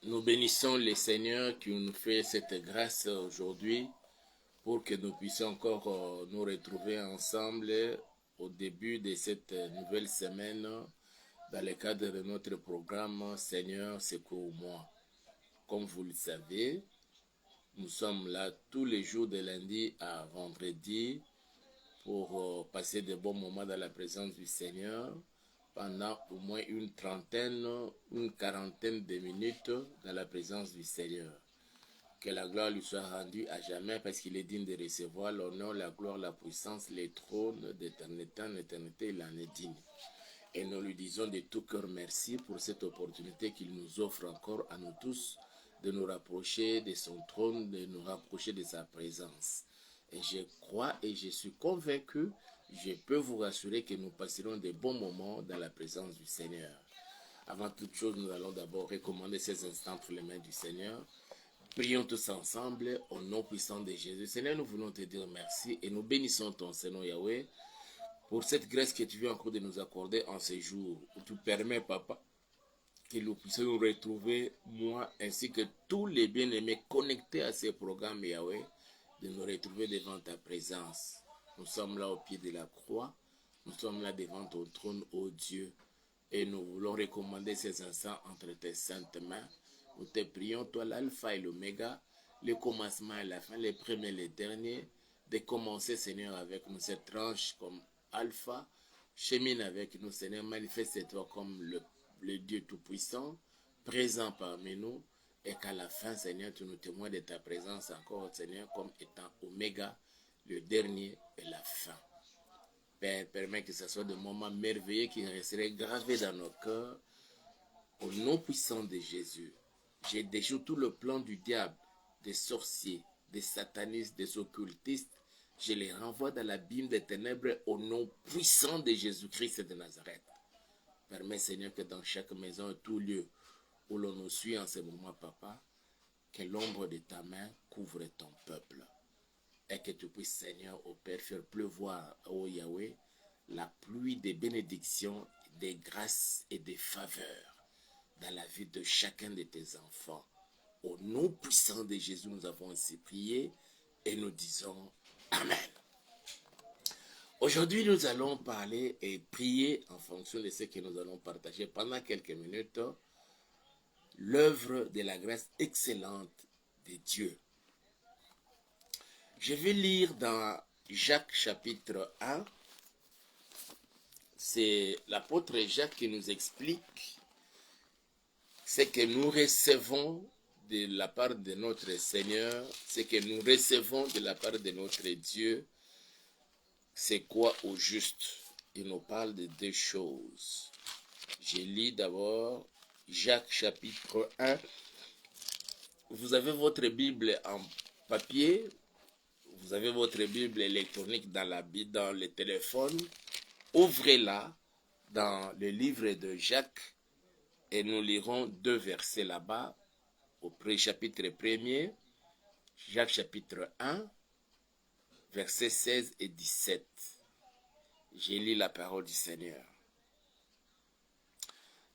Nous bénissons le Seigneur qui nous fait cette grâce aujourd'hui pour que nous puissions encore nous retrouver ensemble au début de cette nouvelle semaine dans le cadre de notre programme Seigneur, secours-moi. Comme vous le savez, nous sommes là tous les jours de lundi à vendredi pour passer de bons moments dans la présence du Seigneur pendant au moins une trentaine, une quarantaine de minutes dans la présence du Seigneur. Que la gloire lui soit rendue à jamais parce qu'il est digne de recevoir l'honneur, la gloire, la puissance, les trônes d'éternité en éternité, il en est digne. Et nous lui disons de tout cœur merci pour cette opportunité qu'il nous offre encore à nous tous de nous rapprocher de son trône, de nous rapprocher de sa présence. Et je crois et je suis convaincu, je peux vous rassurer que nous passerons de bons moments dans la présence du Seigneur. Avant toute chose, nous allons d'abord recommander ces instants entre les mains du Seigneur. Prions tous ensemble au nom puissant de Jésus. Seigneur, nous voulons te dire merci et nous bénissons ton Seigneur Yahweh pour cette grâce que tu viens encore de nous accorder en ces jours où tu permets, Papa, que nous puissions nous retrouver, moi ainsi que tous les bien-aimés connectés à ces programmes, Yahweh, de nous retrouver devant ta présence. Nous sommes là au pied de la croix, nous sommes là devant ton trône, ô Dieu, et nous voulons recommander ces instants entre tes saintes mains. Nous te prions, toi l'alpha et l'oméga, le commencement et la fin, les premiers et les derniers, de commencer, Seigneur, avec nous cette tranche comme alpha, chemine avec nous, Seigneur, manifeste-toi comme le Dieu Tout-Puissant, présent parmi nous, et qu'à la fin, Seigneur, tu nous témoignes de ta présence encore, Seigneur, comme étant oméga, le dernier et la fin. Père, permets que ce soit des moments merveilleux qui resteraient gravés dans nos cœurs, au nom puissant de Jésus. J'ai déjoué tout le plan du diable, des sorciers, des satanistes, des occultistes. Je les renvoie dans l'abîme des ténèbres au nom puissant de Jésus-Christ de Nazareth. Permets, Seigneur, que dans chaque maison et tout lieu où l'on nous suit en ce moment, Papa, que l'ombre de ta main couvre ton peuple. Et que tu puisses, Seigneur, au Père, faire pleuvoir, ô Yahweh, la pluie des bénédictions, des grâces et des faveurs dans la vie de chacun de tes enfants. Au nom puissant de Jésus, nous avons ainsi prié et nous disons Amen. Aujourd'hui, nous allons parler et prier en fonction de ce que nous allons partager pendant quelques minutes, l'œuvre de la grâce excellente de Dieu. Je vais lire dans Jacques chapitre 1, c'est l'apôtre Jacques qui nous explique ce que nous recevons de la part de notre Seigneur, ce que nous recevons de la part de notre Dieu, c'est quoi au juste? Il nous parle de deux choses. Je lis d'abord Jacques chapitre 1. Vous avez votre Bible en papier, vous avez votre Bible électronique dans le téléphone. Ouvrez-la dans le livre de Jacques et nous lirons deux versets là-bas au chapitre 1er, Jacques chapitre 1, versets 16 et 17. J'ai lu la parole du Seigneur.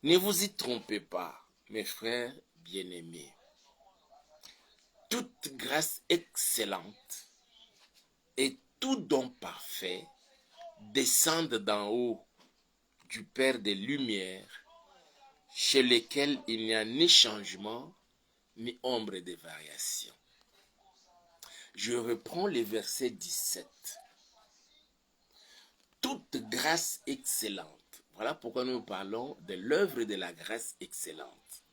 Ne vous y trompez pas, mes frères bien-aimés. Toute grâce excellente et tout don parfait descendent d'en haut du Père des Lumières, chez lequel il n'y a ni changement, ni ombre de variation. Je reprends le verset 17. Toute grâce excellente. Voilà pourquoi nous parlons de l'œuvre de la grâce excellente.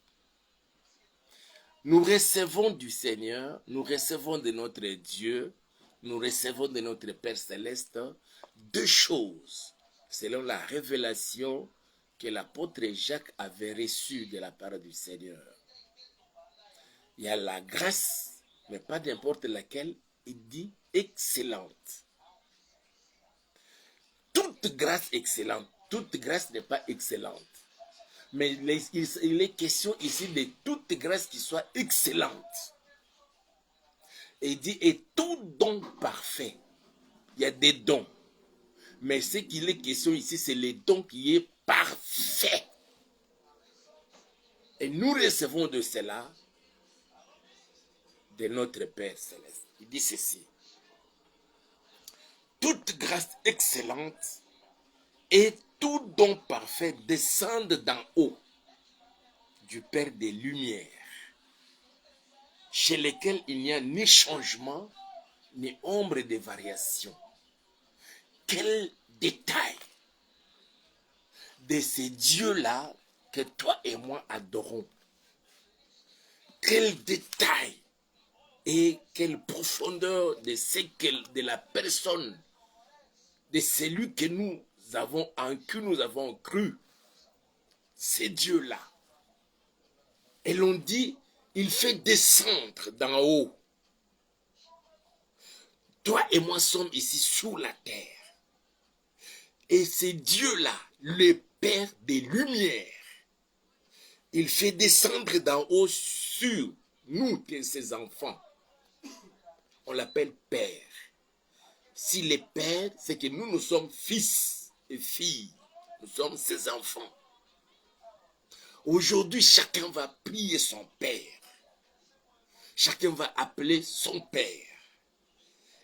Nous recevons du Seigneur, nous recevons de notre Dieu, nous recevons de notre Père Céleste deux choses, selon la révélation que l'apôtre Jacques avait reçue de la part du Seigneur. Il y a la grâce, mais pas n'importe laquelle, il dit excellente. Toute grâce excellente, toute grâce n'est pas excellente. Mais il est question ici de toute grâce qui soit excellente. Et il dit, et tout don parfait. Il y a des dons. Mais ce qu'il est question ici, c'est le don qui est parfait. Et nous recevons de cela de notre Père Céleste. Il dit ceci. Toute grâce excellente et tout don parfait descendent d'en haut du Père des Lumières, chez lesquels il n'y a ni changement, ni ombre de variation. Quel détail de ces dieux-là que toi et moi adorons. Quel détail et quelle profondeur de la personne, de celui que nous avons, en qui nous avons cru. Ces dieux-là. Et l'on dit, il fait descendre d'en haut. Toi et moi sommes ici sur la terre. Et c'est Dieu-là, le Père des Lumières, il fait descendre d'en haut sur nous, ses enfants. On l'appelle Père. S'il est Père, c'est que nous sommes fils et filles. Nous sommes ses enfants. Aujourd'hui, chacun va prier son Père. Chacun va appeler son Père.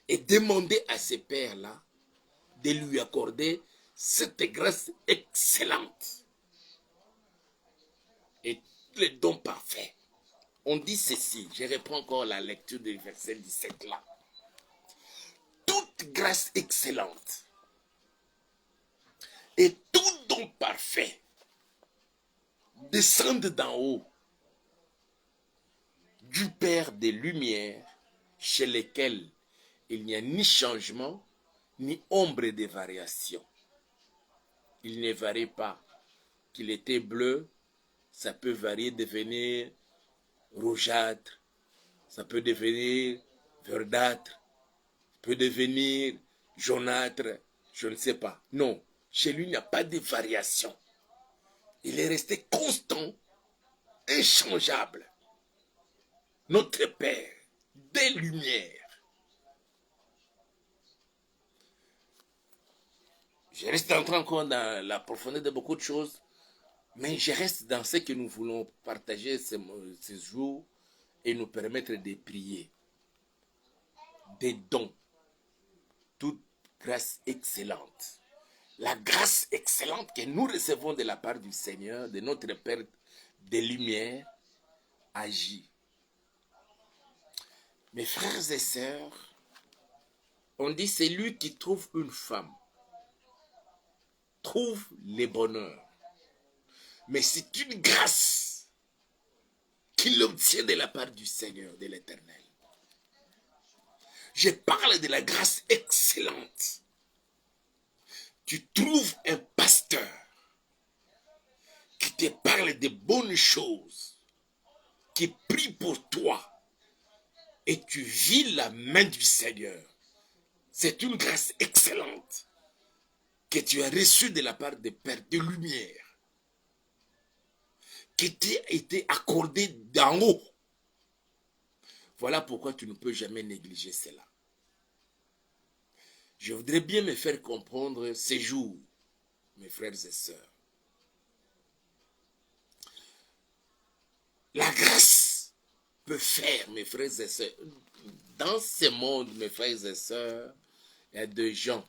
Et demander à ce Père-là de lui accorder cette grâce excellente et les dons parfaits. On dit ceci, je reprends encore la lecture du verset 17 là. Toute grâce excellente et tout don parfait descendent d'en haut du Père des Lumières, chez lesquels il n'y a ni changement, ni ombre de variation. Il ne varie pas. Qu'il était bleu, ça peut varier, devenir rougeâtre, ça peut devenir verdâtre, peut devenir jaunâtre, je ne sais pas. Non, chez lui, il n'y a pas de variation. Il est resté constant, inchangeable. Notre Père, des Lumières. Je reste entré encore dans la profondeur de beaucoup de choses, mais je reste dans ce que nous voulons partager ces jours et nous permettre de prier. Des dons, toute grâce excellente. La grâce excellente que nous recevons de la part du Seigneur, de notre Père des Lumières, agit. Mes frères et sœurs, on dit c'est lui qui trouve une femme, trouve le bonheur. Mais c'est une grâce qu'il obtient de la part du Seigneur, de l'Éternel. Je parle de la grâce excellente. Tu trouves un pasteur qui te parle de bonnes choses, qui prie pour toi, et tu vis la main du Seigneur. C'est une grâce excellente que tu as reçue de la part des Pères de Lumière, qui t'a été accordée d'en haut. Voilà pourquoi tu ne peux jamais négliger cela. Je voudrais bien me faire comprendre ces jours, mes frères et sœurs. La grâce peut faire, mes frères et sœurs. Dans ce monde, mes frères et sœurs, il y a des gens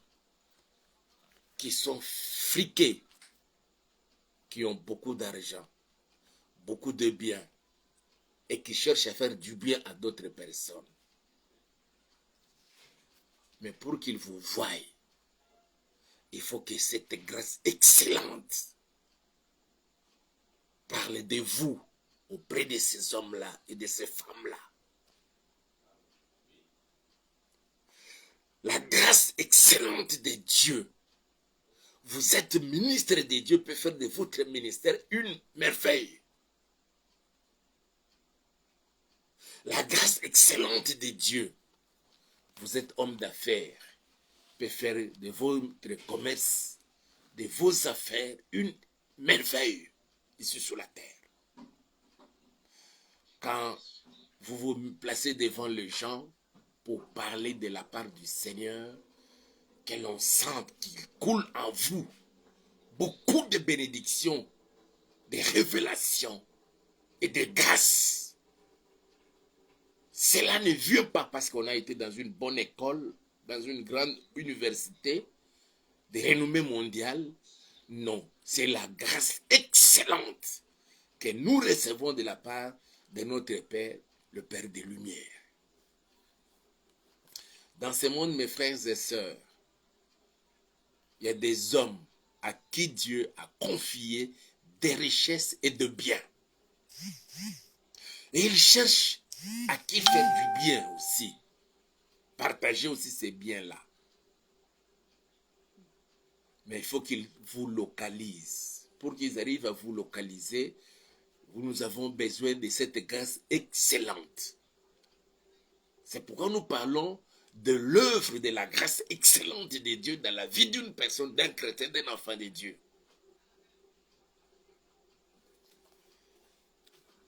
qui sont friqués, qui ont beaucoup d'argent, beaucoup de biens, et qui cherchent à faire du bien à d'autres personnes. Mais pour qu'ils vous voient, il faut que cette grâce excellente parle de vous auprès de ces hommes-là et de ces femmes-là. La grâce excellente de Dieu. Vous êtes ministre de Dieu, peut faire de votre ministère une merveille. La grâce excellente de Dieu. Vous êtes homme d'affaires, peut faire de votre commerce, de vos affaires, une merveille ici sur la terre. Quand vous vous placez devant les gens pour parler de la part du Seigneur, que l'on sente qu'il coule en vous beaucoup de bénédictions, de révélations. et de grâce. Cela ne vient pas parce qu'on a été dans une bonne école, dans une grande université de renommée mondiale. Non, c'est la grâce excellente que nous recevons de la part de notre Père, le Père des Lumières. Dans ce monde, mes frères et sœurs, il y a des hommes à qui Dieu a confié des richesses et de biens. Et il cherche à qui faire du bien aussi. Partager aussi ces biens-là. Mais il faut qu'ils vous localisent. Pour qu'ils arrivent à vous localiser, nous avons besoin de cette grâce excellente. C'est pourquoi nous parlons de l'œuvre de la grâce excellente de Dieu dans la vie d'une personne, d'un chrétien, d'un enfant de Dieu.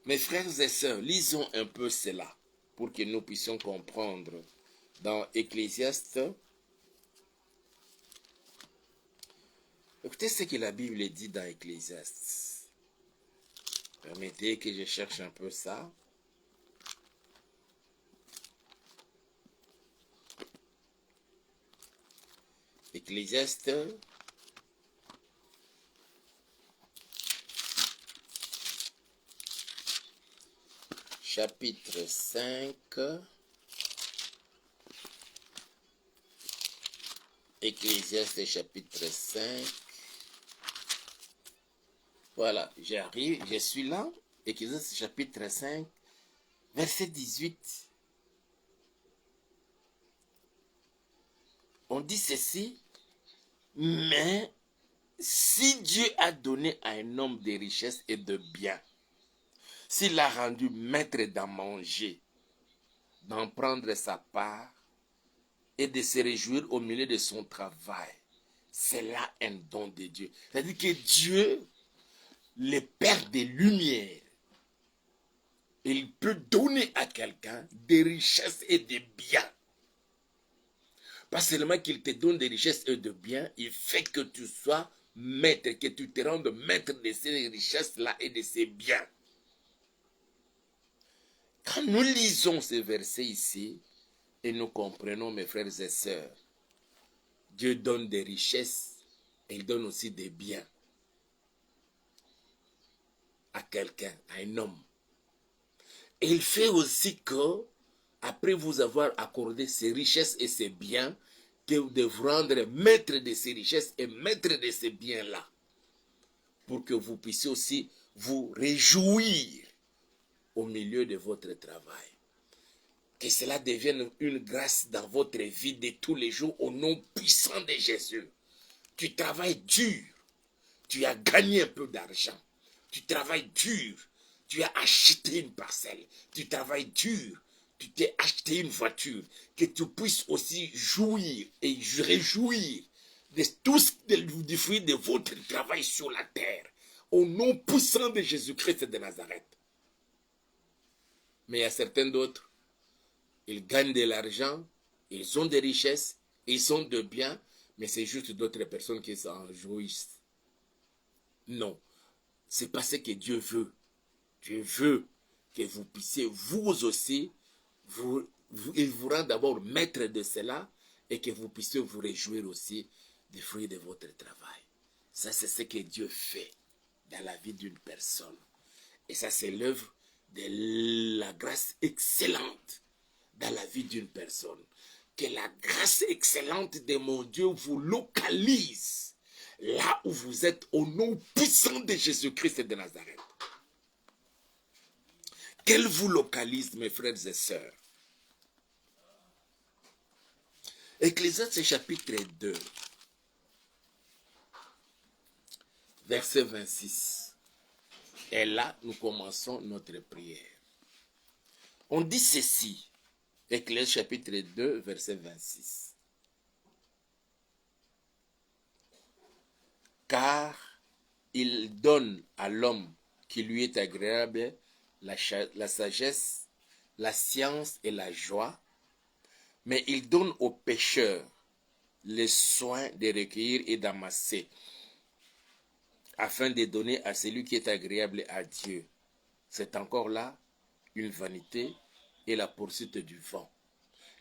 Mes frères et sœurs, lisons un peu cela pour que nous puissions comprendre. Dans Ecclésiaste, écoutez ce que la Bible dit dans Ecclésiaste. Permettez que je cherche un peu ça. Ecclésiaste, chapitre 5. Ecclésiaste, chapitre 5. Voilà, j'arrive, je suis là. Ecclésiaste, chapitre 5, verset 18. On dit ceci. Mais si Dieu a donné à un homme des richesses et de biens, s'il l'a rendu maître d'en manger, d'en prendre sa part et de se réjouir au milieu de son travail, c'est là un don de Dieu. C'est-à-dire que Dieu, le Père des Lumières, il peut donner à quelqu'un des richesses et des biens. Pas seulement qu'il te donne des richesses et des biens, il fait que tu sois maître, que tu te rendes maître de ces richesses-là et de ces biens. Quand nous lisons ces versets ici, et nous comprenons, mes frères et sœurs, Dieu donne des richesses et il donne aussi des biens à quelqu'un, à un homme. Et il fait aussi que, après vous avoir accordé ces richesses et ces biens, que de vous rendre maître de ces richesses et maître de ces biens-là, pour que vous puissiez aussi vous réjouir au milieu de votre travail. Que cela devienne une grâce dans votre vie de tous les jours au nom puissant de Jésus. Tu travailles dur, tu as gagné un peu d'argent, tu travailles dur, tu as acheté une parcelle, tu travailles dur, tu t'es acheté une voiture, que tu puisses aussi jouir et réjouir de tout du fruit de votre travail sur la terre, au nom puissant de Jésus-Christ de Nazareth. Mais il y a certains d'autres, ils gagnent de l'argent, ils ont des richesses, ils ont de biens, mais c'est juste d'autres personnes qui s'en jouissent. Non, c'est pas ce que Dieu veut. Dieu veut que vous puissiez vous aussi, il vous rend d'abord maître de cela et que vous puissiez vous réjouir aussi des fruits de votre travail. Ça, c'est ce que Dieu fait dans la vie d'une personne. Et ça, c'est l'œuvre de la grâce excellente dans la vie d'une personne. Que la grâce excellente de mon Dieu vous localise là où vous êtes au nom puissant de Jésus-Christ de Nazareth. Qu'elle vous localise, mes frères et sœurs. Ecclésiaste chapitre 2, verset 26. Et là, nous commençons notre prière. On dit ceci. Ecclésiaste chapitre 2, verset 26. Car il donne à l'homme qui lui est agréable la sagesse, la science et la joie, mais il donne aux pécheurs le soin de recueillir et d'amasser, afin de donner à celui qui est agréable à Dieu. c'est encore là une vanité et la poursuite du vent.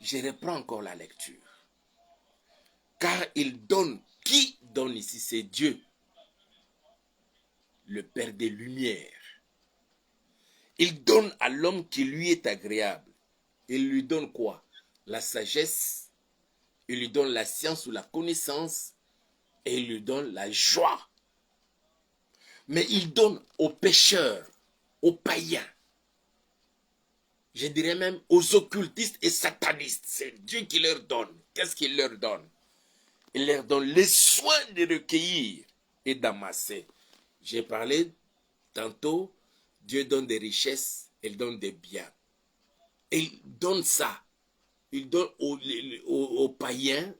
Je reprends encore la lecture. Car il donne, qui donne ici? C'est Dieu, le Père des Lumières. Il donne à l'homme qui lui est agréable. Il lui donne quoi? La sagesse, il lui donne la science ou la connaissance, et il lui donne la joie. Mais il donne aux pécheurs, aux païens, je dirais même aux occultistes et satanistes. C'est Dieu qui leur donne. Qu'est-ce qu'il leur donne? Il leur donne les soins de recueillir et d'amasser. J'ai parlé tantôt, Dieu donne des richesses, il donne des biens. Et il donne ça. Il donne aux païens,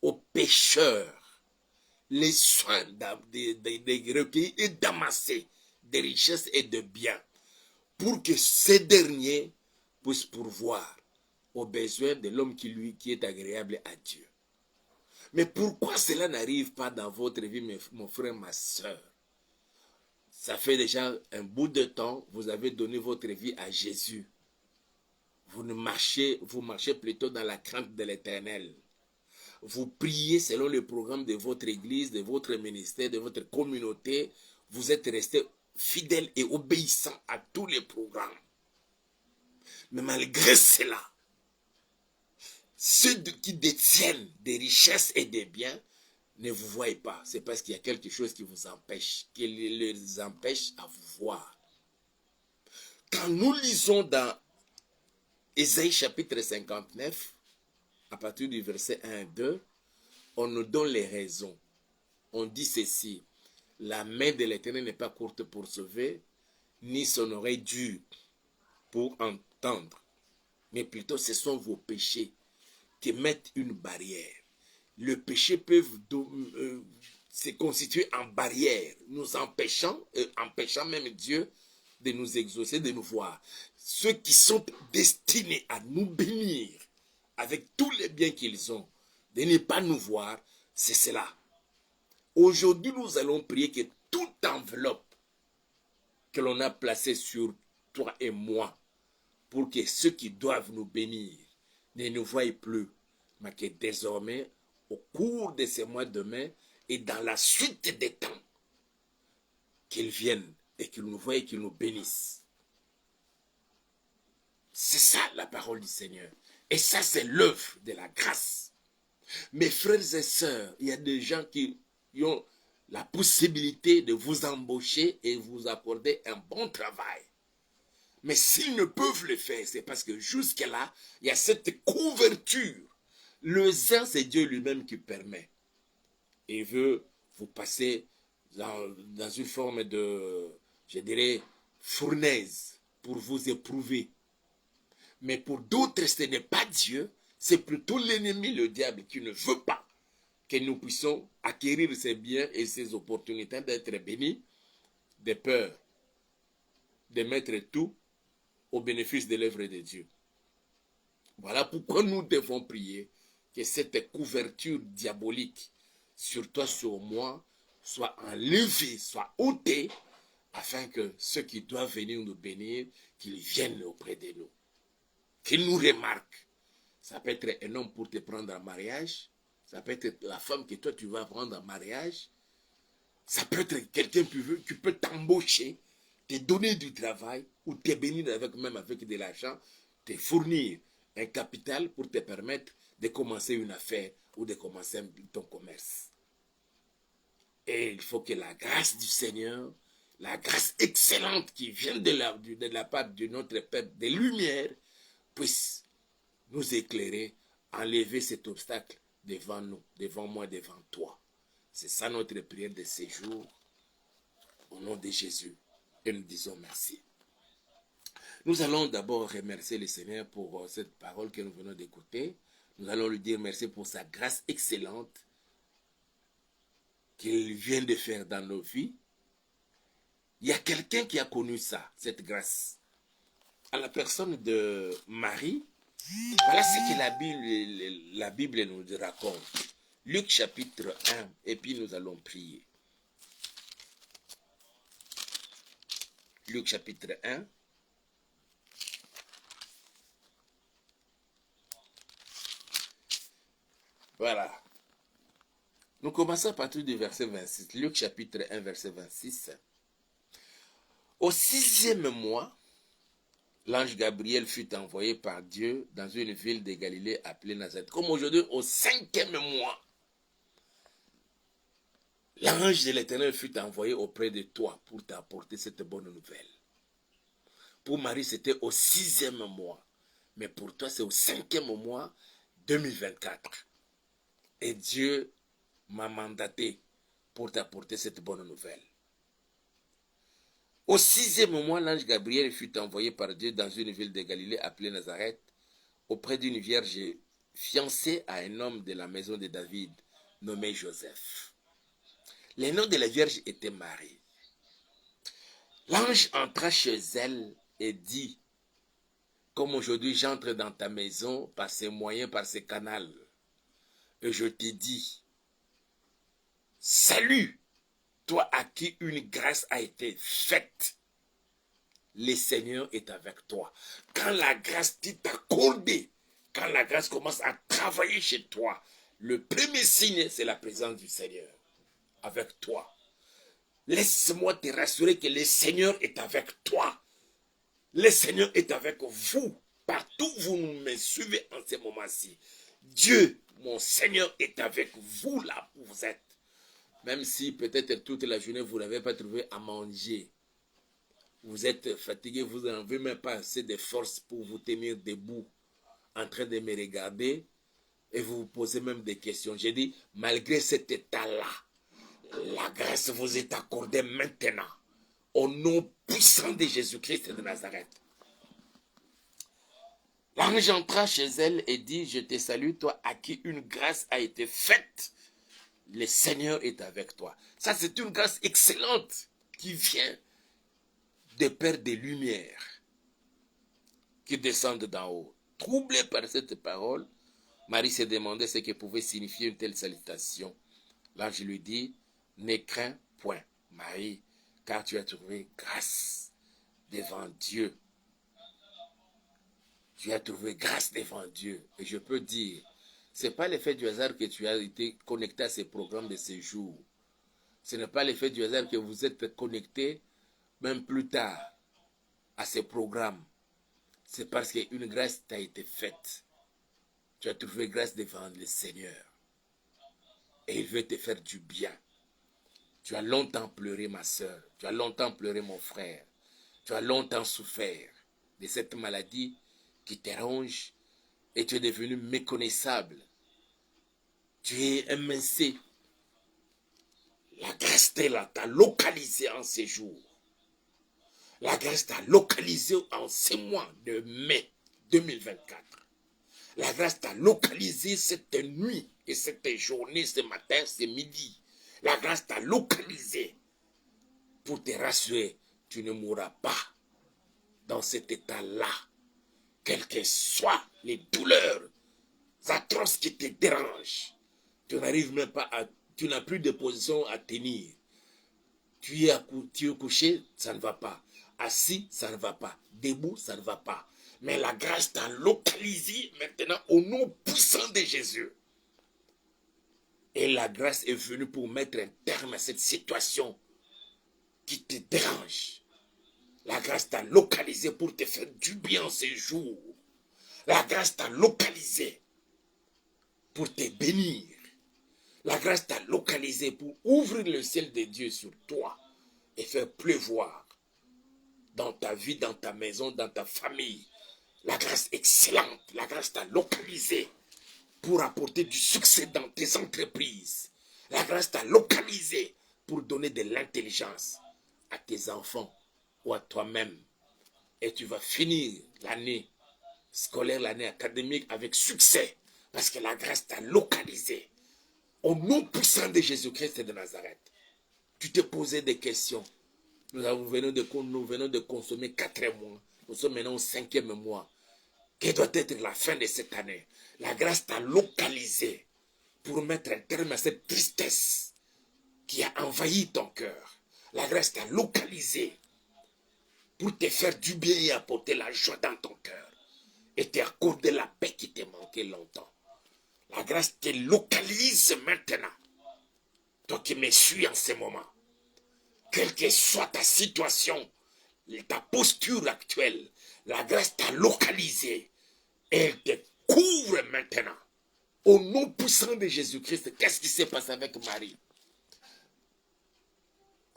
aux pécheurs, les soins de recueillir et d'amasser des richesses et de biens, pour que ces derniers puissent pourvoir aux besoins de l'homme qui est agréable à Dieu. Mais pourquoi cela n'arrive pas dans votre vie, mon frère, ma soeur? Ça fait déjà un bout de temps, vous avez donné votre vie à Jésus. Vous marchez plutôt dans la crainte de l'Éternel. Vous priez selon le programme de votre église, de votre ministère, de votre communauté. Vous êtes resté fidèle et obéissant à tous les programmes. Mais malgré cela, ceux qui détiennent des richesses et des biens ne vous voient pas. C'est parce qu'il y a quelque chose qui vous empêche, qui les empêche à vous voir. Quand nous lisons dans Ésaïe chapitre 59, à partir du verset 1 et 2, on nous donne les raisons. On dit ceci: la main de l'Éternel n'est pas courte pour sauver, ni son oreille dure pour entendre. Mais plutôt ce sont vos péchés qui mettent une barrière. Le péché peut se constituer en barrière, nous empêchant même Dieu de nous exaucer, de nous voir. Ceux qui sont destinés à nous bénir avec tous les biens qu'ils ont, de ne pas nous voir, c'est cela. Aujourd'hui, nous allons prier que toute enveloppe que l'on a placée sur toi et moi, pour que ceux qui doivent nous bénir ne nous voient plus, mais que désormais, au cours de ces mois de mai et dans la suite des temps, qu'ils viennent et qu'ils nous voient et qu'ils nous bénissent. C'est ça la parole du Seigneur. Et ça, c'est l'œuvre de la grâce. Mes frères et sœurs, il y a des gens qui ont la possibilité de vous embaucher et vous accorder un bon travail. Mais s'ils ne peuvent le faire, c'est parce que jusque-là, il y a cette couverture. Le zèle, c'est Dieu lui-même qui permet. Il veut vous passer dans une forme de, je dirais, fournaise pour vous éprouver. Mais pour d'autres, ce n'est pas Dieu, c'est plutôt l'ennemi, le diable, qui ne veut pas que nous puissions acquérir ces biens et ces opportunités d'être bénis, de peur de mettre tout au bénéfice de l'œuvre de Dieu. Voilà pourquoi nous devons prier que cette couverture diabolique sur toi, sur moi, soit enlevée, soit ôtée, afin que ceux qui doivent venir nous bénir, qu'ils viennent auprès de nous, qu'ils nous remarquent. Ça peut être un homme pour te prendre en mariage, ça peut être la femme que toi tu vas prendre en mariage, ça peut être quelqu'un qui peut t'embaucher, te donner du travail ou te bénir même avec de l'argent, te fournir un capital pour te permettre de commencer une affaire ou de commencer ton commerce. Et il faut que la grâce du Seigneur, la grâce excellente qui vient de la part de notre Père des Lumières, puisse nous éclairer, enlever cet obstacle devant nous, devant moi, devant toi. C'est ça notre prière de ces jours, au nom de Jésus. Et nous disons merci. Nous allons d'abord remercier le Seigneur pour cette parole que nous venons d'écouter. Nous allons lui dire merci pour sa grâce excellente qu'il vient de faire dans nos vies. Il y a quelqu'un qui a connu ça, cette grâce. À la personne de Marie, voilà ce que la Bible nous raconte. Luc chapitre 1, et puis nous allons prier. Luc chapitre 1. Voilà. Nous commençons à partir du verset 26. Luc chapitre 1, verset 26. Au 6e mois, l'ange Gabriel fut envoyé par Dieu dans une ville de Galilée appelée Nazareth. Comme aujourd'hui, au 5e mois, l'ange de l'Éternel fut envoyé auprès de toi pour t'apporter cette bonne nouvelle. Pour Marie, c'était au 6e mois. Mais pour toi, c'est au 5e mois 2024. Et Dieu m'a mandaté pour t'apporter cette bonne nouvelle. Au 6e mois, l'ange Gabriel fut envoyé par Dieu dans une ville de Galilée appelée Nazareth, auprès d'une vierge fiancée à un homme de la maison de David, nommé Joseph. Le nom de la vierge était Marie. L'ange entra chez elle et dit, comme aujourd'hui j'entre dans ta maison par ces moyens, par ces canaux, et je te dis, salut, toi à qui une grâce a été faite. Le Seigneur est avec toi. Quand la grâce t'est accordée, quand la grâce commence à travailler chez toi, le premier signe, c'est la présence du Seigneur avec toi. Laisse-moi te rassurer que le Seigneur est avec toi. Le Seigneur est avec vous. Partout où vous me suivez en ce moment-ci. Dieu, mon Seigneur, est avec vous là où vous êtes. Même si peut-être toute la journée, vous n'avez pas trouvé à manger. Vous êtes fatigué, vous n'avez même pas assez de force pour vous tenir debout, en train de me regarder, et vous vous posez même des questions. J'ai dit, malgré cet état-là, la grâce vous est accordée maintenant, au nom puissant de Jésus-Christ de Nazareth. L'ange entra chez elle et dit, je te salue, toi à qui une grâce a été faite. Le Seigneur est avec toi. Ça, c'est une grâce excellente qui vient des pères des lumières qui descendent d'en haut. Troublée par cette parole, Marie se demandait ce que pouvait signifier une telle salutation. L'ange lui dit, ne crains point, Marie, car tu as trouvé grâce devant Dieu. Tu as trouvé grâce devant Dieu. Et je peux dire, ce n'est pas l'effet du hasard que tu as été connecté à ces programmes de ces jours. Ce n'est pas l'effet du hasard que vous êtes connecté, même plus tard, à ces programmes. C'est parce qu'une grâce t'a été faite. Tu as trouvé grâce devant le Seigneur. Et il veut te faire du bien. Tu as longtemps pleuré, ma soeur. Tu as longtemps pleuré, mon frère. Tu as longtemps souffert de cette maladie qui te ronge et tu es devenu méconnaissable. Tu es émincé. La grâce t'a localisé en ces jours. La grâce t'a localisé en ces mois de mai 2024. La grâce t'a localisé cette nuit et cette journée, ce matin, ce midi. La grâce t'a localisé pour te rassurer. Tu ne mourras pas dans cet état-là. Quelles que soient les douleurs atroces qui te dérangent, tu n'arrives même pas à... Tu n'as plus de position à tenir. Tu es couché, ça ne va pas. Assis, ça ne va pas. Debout, ça ne va pas. Mais la grâce t'a localisé maintenant au nom puissant de Jésus. Et la grâce est venue pour mettre un terme à cette situation qui te dérange. La grâce t'a localisé pour te faire du bien ces jours. La grâce t'a localisé pour te bénir. La grâce t'a localisé pour ouvrir le ciel de Dieu sur toi et faire pleuvoir dans ta vie, dans ta maison, dans ta famille. La grâce excellente, la grâce t'a localisé pour apporter du succès dans tes entreprises. La grâce t'a localisé pour donner de l'intelligence à tes enfants ou à toi-même. Et tu vas finir l'année scolaire, l'année académique avec succès. Parce que la grâce t'a localisé. Au nom puissant de Jésus-Christ de Nazareth. Tu te posais des questions. Nous venons de consommer 4 mois. Nous sommes maintenant au 5e mois. Quelle doit être la fin de cette année? La grâce t'a localisé pour mettre un terme à cette tristesse qui a envahi ton cœur. La grâce t'a localisé pour te faire du bien et apporter la joie dans ton cœur et t'accorder la paix qui te manquait longtemps. La grâce te localise maintenant. Toi qui me suis en ce moment, quelle que soit ta situation, ta posture actuelle, la grâce t'a localisé et elle te couvre maintenant. Au nom puissant de Jésus-Christ, qu'est-ce qui s'est passé avec Marie?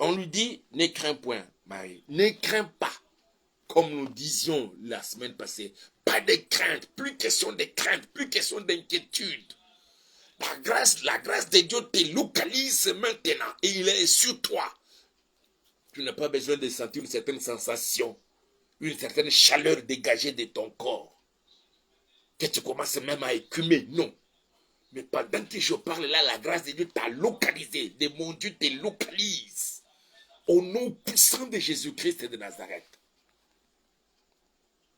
On lui dit, ne crains point, Marie, ne crains pas. Comme nous disions la semaine passée, pas de crainte, plus question de crainte, plus question d'inquiétude. La grâce de Dieu te localise maintenant et il est sur toi. Tu n'as pas besoin de sentir une certaine sensation, une certaine chaleur dégagée de ton corps, que tu commences même à écumer. Non. Mais pendant que je parle là, la grâce de Dieu t'a localisé. De mon Dieu te localise. Au nom puissant de Jésus-Christ de Nazareth.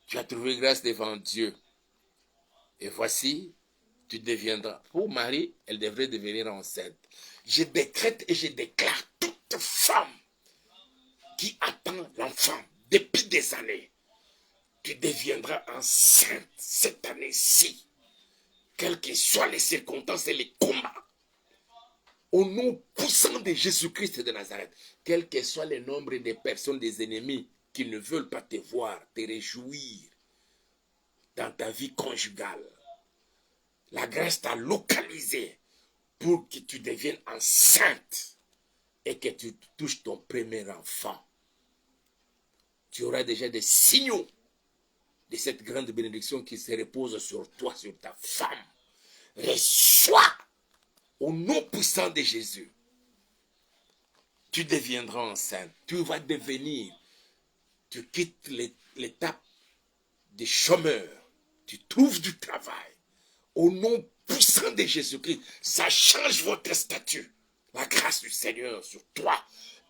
Tu as trouvé grâce devant Dieu. Et voici, tu deviendras. Pour Marie, elle devrait devenir enceinte. Je décrète et je déclare toute femme qui attend l'enfant depuis des années. Tu deviendras enceinte cette année-ci. Quelles que soient les circonstances et les combats. Au nom puissant de Jésus-Christ de Nazareth, quel que soit le nombre de personnes, des ennemis qui ne veulent pas te voir, te réjouir dans ta vie conjugale, la grâce t'a localisé pour que tu deviennes enceinte et que tu touches ton premier enfant. Tu auras déjà des signaux de cette grande bénédiction qui se repose sur toi, sur ta femme. Reçois au nom puissant de Jésus. Tu deviendras enceinte. Tu vas devenir. Tu quittes l'étape des chômeurs. Tu trouves du travail. Au nom puissant de Jésus-Christ, ça change votre statut. La grâce du Seigneur sur toi,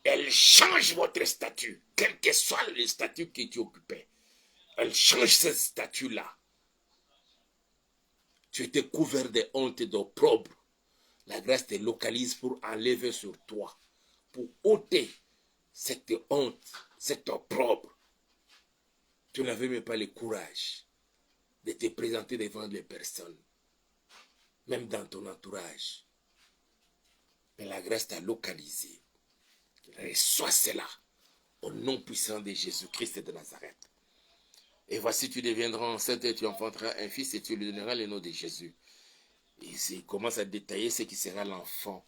elle change votre statut. Quel que soit le statut que tu occupais. Elle change ce statut-là. Tu étais couvert de honte et d'opprobre. La grâce te localise pour enlever sur toi, pour ôter cette honte, cet opprobre. Tu n'avais même pas le courage de te présenter devant les personnes, même dans ton entourage. Mais la grâce t'a localisé. Reçois cela au nom puissant de Jésus-Christ de Nazareth. Et voici, tu deviendras enceinte et tu enfanteras un fils et tu lui donneras le nom de Jésus. Et il commence à détailler ce qui sera l'enfant.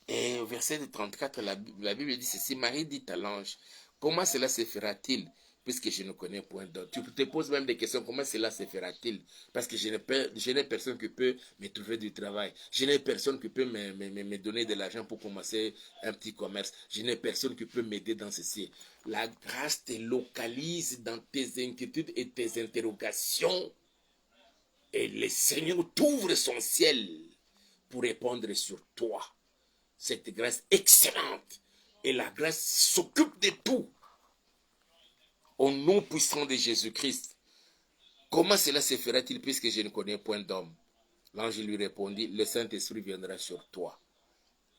Et au verset 34, la Bible dit ceci, Marie dit à l'ange, comment cela se fera-t-il puisque je ne connais point d'homme? Tu te poses même des questions, comment cela se fera-t-il? Parce que je n'ai personne qui peut me trouver du travail. Je n'ai personne qui peut me donner de l'argent pour commencer un petit commerce. Je n'ai personne qui peut m'aider dans ceci. La grâce te localise dans tes inquiétudes et tes interrogations. Et le Seigneur t'ouvre son ciel pour répondre sur toi. Cette grâce excellente. Et la grâce s'occupe de tout. Au nom puissant de Jésus-Christ. Comment cela se fera-t-il puisque je ne connais point d'homme? L'ange lui répondit, le Saint-Esprit viendra sur toi.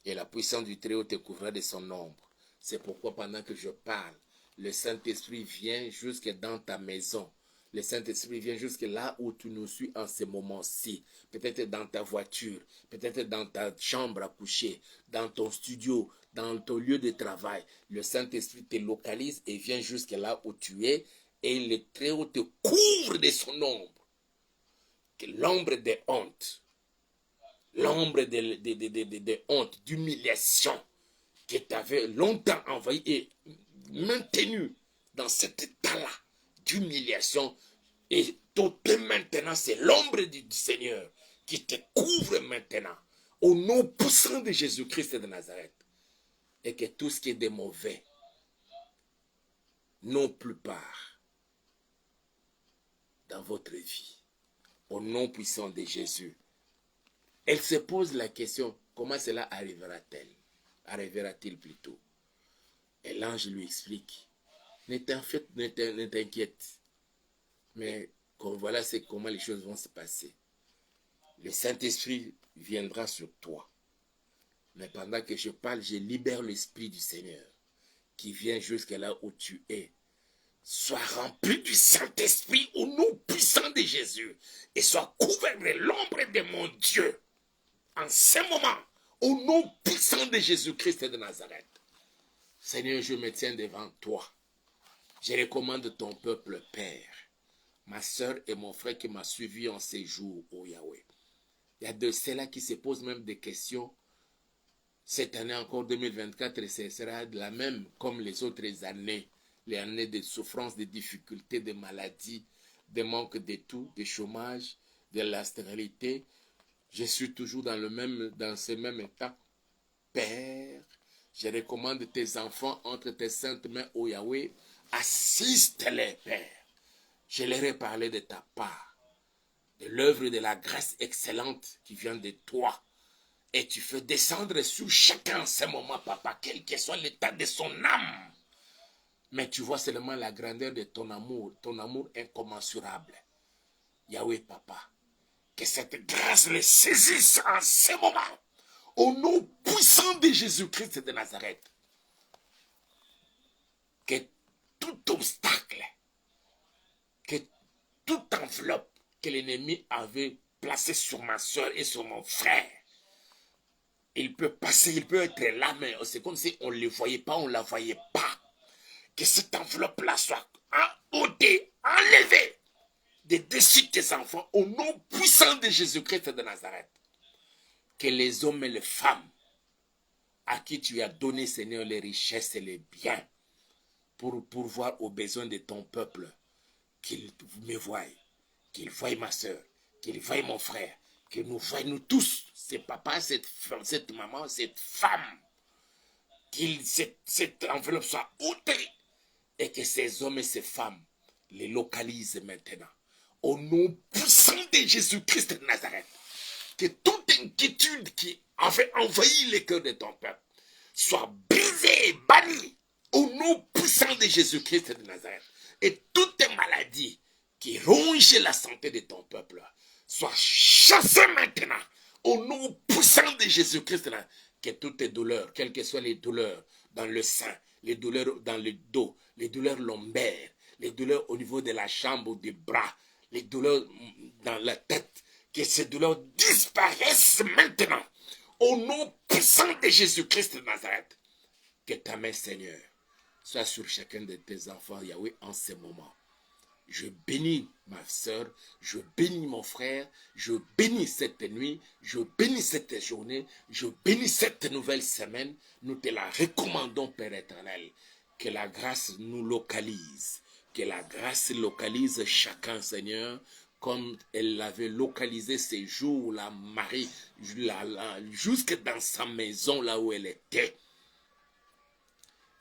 Et la puissance du Très-Haut te couvrira de son ombre. C'est pourquoi pendant que je parle, le Saint-Esprit vient jusque dans ta maison. Le Saint-Esprit vient jusque là où tu nous suis en ce moment-ci. Peut-être dans ta voiture, peut-être dans ta chambre à coucher, dans ton studio, dans ton lieu de travail. Le Saint-Esprit te localise et vient jusque là où tu es. Et le Très-Haut te couvre de son ombre. L'ombre de honte. L'ombre de honte, d'humiliation que tu avais longtemps envahi et maintenu dans cet état-là d'humiliation. Et tout maintenant, c'est l'ombre du Seigneur qui te couvre maintenant au nom puissant de Jésus-Christ de Nazareth. Et que tout ce qui est de mauvais n'ont plus part dans votre vie. Au nom puissant de Jésus. Elle se pose la question, comment cela arrivera-t-il plutôt? Et l'ange lui explique, ne t'inquiète, mais voilà c'est comment les choses vont se passer. Le Saint-Esprit viendra sur toi. Mais pendant que je parle, je libère l'Esprit du Seigneur qui vient jusque là où tu es. sois rempli du Saint-Esprit au nom puissant de Jésus et sois couvert de l'ombre de mon Dieu en ce moment, au nom puissant de Jésus-Christ de Nazareth. Seigneur, je me tiens devant toi. Je recommande ton peuple, Père, ma soeur et mon frère qui m'a suivi en ces jours, ô Yahweh. Il y a de ceux-là qui se posent même des questions. Cette année encore 2024, ce sera la même comme les autres années. Les années de souffrance, de difficultés, de maladies, de manque de tout, de chômage, de la stérilité. Je suis toujours dans ce même état. Père, je recommande tes enfants entre tes saintes mains, ô Yahweh. Assiste-les, Père. Je leur ai parlé de ta part, de l'œuvre de la grâce excellente qui vient de toi. Et tu fais descendre sur chacun en ce moment, papa, quel que soit l'état de son âme. Mais tu vois seulement la grandeur de ton amour incommensurable. Yahweh, papa, que cette grâce les saisisse en ce moment, au nom puissant de Jésus-Christ de Nazareth. Que tout obstacle, que toute enveloppe que l'ennemi avait placée sur ma soeur et sur mon frère, il peut passer, il peut être là, mais c'est comme si on ne le voyait pas, on ne la voyait pas. Que cette enveloppe-là soit ôtée, enlevée de dessus de tes enfants au nom puissant de Jésus-Christ de Nazareth. Que les hommes et les femmes à qui tu as donné, Seigneur, les richesses et les biens pour pourvoir aux besoins de ton peuple, qu'ils me voient, qu'ils voient ma soeur, qu'ils voient mon frère, qu'ils nous voient nous tous, ces papas, cette maman, cette femme, que cette enveloppe soit ôtée et que ces hommes et ces femmes les localisent maintenant. Au nom puissant de Jésus-Christ de Nazareth, que toute inquiétude qui avait envahi les cœurs de ton peuple soit brisée et bannie au nom puissant de Jésus-Christ de Nazareth. Et toute maladie qui ronge la santé de ton peuple soit chassée maintenant au nom puissant de Jésus-Christ de Nazareth. Que toutes les douleurs, quelles que soient les douleurs dans le sein, les douleurs dans le dos, les douleurs lombaires, les douleurs au niveau de la jambe ou des bras, les douleurs dans la tête, que ces douleurs disparaissent maintenant au nom puissant de Jésus-Christ de Nazareth. Que ta main, Seigneur, soit sur chacun de tes enfants, Yahweh, en ce moment. Je bénis ma soeur, je bénis mon frère, je bénis cette nuit, je bénis cette journée, je bénis cette nouvelle semaine. Nous te la recommandons, Père éternel. Que la grâce nous localise, que la grâce localise chacun, Seigneur, comme elle l'avait localisé ces jours, la Marie, jusque dans sa maison, là où elle était.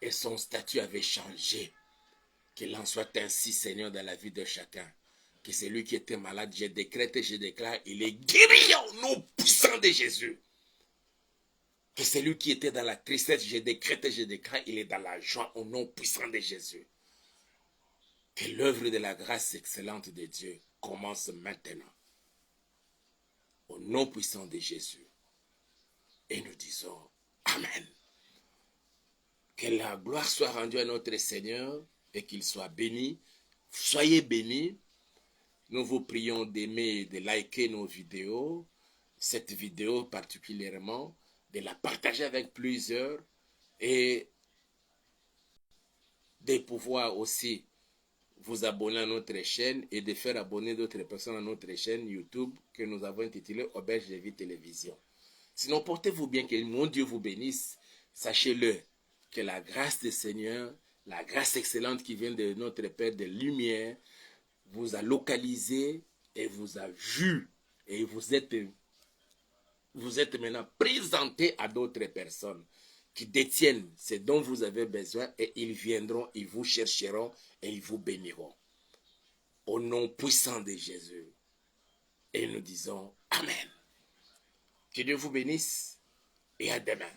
Et son statut avait changé. Qu'il en soit ainsi, Seigneur, dans la vie de chacun. Que celui qui était malade, je décrète et je déclare, il est guéri au nom puissant de Jésus. Que celui qui était dans la tristesse, je décrète et je déclare, il est dans la joie au nom puissant de Jésus. Que l'œuvre de la grâce excellente de Dieu commence maintenant. Au nom puissant de Jésus. Et nous disons Amen. Que la gloire soit rendue à notre Seigneur et qu'il soit béni. Soyez bénis. Nous vous prions d'aimer et de liker nos vidéos, cette vidéo particulièrement, de la partager avec plusieurs et de pouvoir aussi vous abonner à notre chaîne et de faire abonner d'autres personnes à notre chaîne YouTube que nous avons intitulée Auberge de Vie Télévision. Sinon, portez-vous bien, que mon Dieu vous bénisse. Sachez-le, que la grâce du Seigneur, la grâce excellente qui vient de notre Père de lumière, vous a localisé et vous a vu et vous êtes maintenant présenté à d'autres personnes qui détiennent ce dont vous avez besoin et ils viendront, ils vous chercheront et ils vous béniront. Au nom puissant de Jésus. Et nous disons Amen. Que Dieu vous bénisse et à demain.